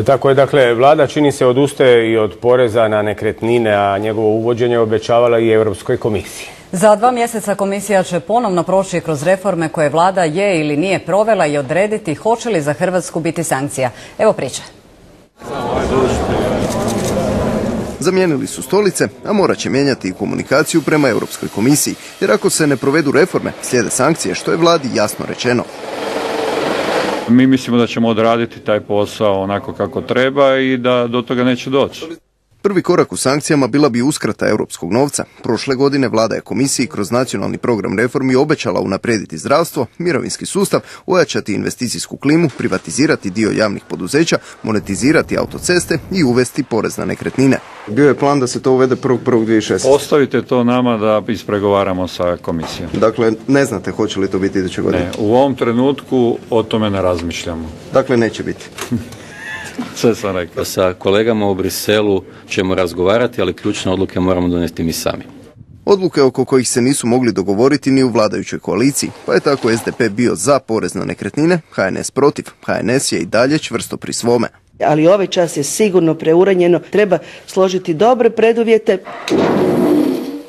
Tako je, dakle, vlada čini se odustaje i od poreza na nekretnine, a njegovo uvođenje obećavala i Europskoj komisiji. Za 2 mjeseca komisija će ponovno proći kroz reforme koje vlada je ili nije provela i odrediti hoće li za Hrvatsku biti sankcija. Evo priče. Zamijenili su stolice, a morat će mijenjati i komunikaciju prema Europskoj komisiji, jer ako se ne provedu reforme, slijede sankcije, što je vladi jasno rečeno. Mi mislimo da ćemo odraditi taj posao onako kako treba i da do toga neće doći. Prvi korak u sankcijama bila bi uskrata europskog novca. Prošle godine vlada je komisiji kroz nacionalni program reformi obećala unaprijediti zdravstvo, mirovinski sustav, ojačati investicijsku klimu, privatizirati dio javnih poduzeća, monetizirati autoceste i uvesti porez na nekretnine. Bio je plan da se to uvede 1.1.2016. Ostavite to nama da ispregovaramo sa komisijom. Dakle, ne znate hoće li to biti iduće godine? Ne, u ovom trenutku o tome ne razmišljamo. Dakle, neće biti. Sve sam rekao. Sa kolegama u Briselu ćemo razgovarati, ali ključne odluke moramo donijeti mi sami. Odluke oko kojih se nisu mogli dogovoriti ni u vladajućoj koaliciji, pa je tako SDP bio za porez na nekretnine, HNS protiv. HNS je i dalje čvrsto pri svome. Ali ovaj čas je sigurno preuranjeno, treba složiti dobre preduvjete.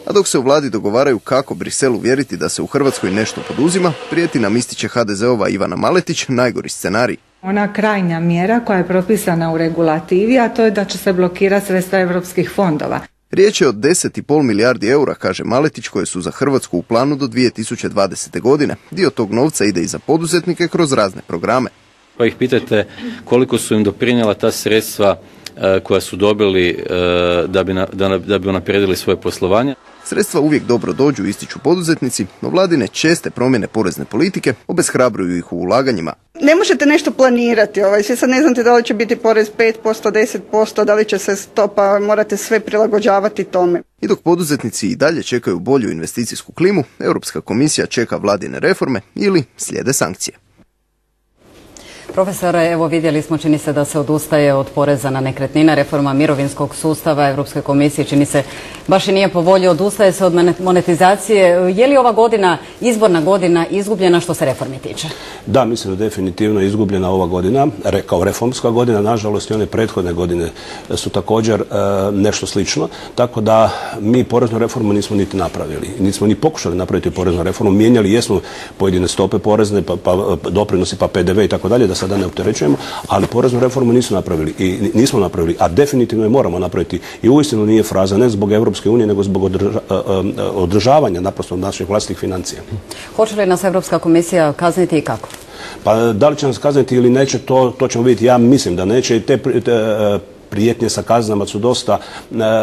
A dok se u vladi dogovaraju kako Brisel uvjeriti da se u Hrvatskoj nešto poduzima, prijeti nam ističe HDZ-ova Ivana Maletić najgori scenarij. Ona krajnja mjera koja je propisana u regulativi, a to je da će se blokirati sredstva europskih fondova. Riječ je o 10,5 milijardi eura, kaže Maletić, koje su za Hrvatsku u planu do 2020. godine. Dio tog novca ide i za poduzetnike kroz razne programe. Pa ih pitajte koliko su im doprinijela ta sredstva koja su dobili da bi unaprijedili svoje poslovanje. Sredstva uvijek dobro dođu, ističu poduzetnici, no vladine česte promjene porezne politike obeshrabruju ih u ulaganjima. Ne možete nešto planirati, svi sad ne znate da li će biti porez 5%, 10%, da li će se stopa, morate sve prilagođavati tome. I dok poduzetnici i dalje čekaju bolju investicijsku klimu, Europska komisija čeka vladine reforme ili slijede sankcije. Profesore, evo vidjeli smo, čini se da se odustaje od poreza na nekretnine, reforma mirovinskog sustava Europske komisije, čini se baš i nije po volji, odustaje se od monetizacije. Je li ova godina, izborna godina, izgubljena što se reformi tiče? Da, mislim da definitivno je izgubljena ova godina, kao reformska godina, nažalost i one prethodne godine su također nešto slično, tako da mi poreznu reformu nismo niti napravili, nismo ni pokušali napraviti poreznu reformu, mijenjali jesmo pojedine stope porezne, pa doprinosi, pa PDV i tako dalje, da sada ne opterećujemo, ali poreznu reformu nismo napravili, a definitivno je moramo napraviti i uistinu nije fraza, ne zbog Europske unije, nego zbog održavanja naprosto naših vlastitih financija. Hoće li nas Europska komisija kazniti i kako? Pa da li će nas kazniti ili neće, to ćemo vidjeti. Ja mislim da neće i te prijetnje sa kaznama su dosta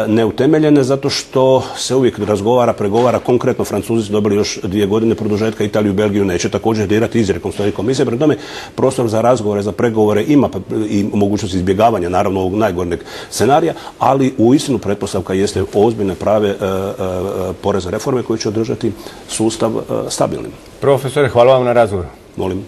neutemeljene zato što se uvijek razgovara, pregovara. Konkretno Francuzi su dobili još 2 godine produžetka, Italiju i Belgiju neće također dirati izrijekom stoji komisije. Prema tome prostor za razgovore, za pregovore ima i mogućnost izbjegavanja naravno ovog najgornjeg scenarija, ali uistinu pretpostavka jeste ozbiljne prave porezne reforme koje će održati sustav stabilnim. Profesore, hvala vam na razgovoru. Molim.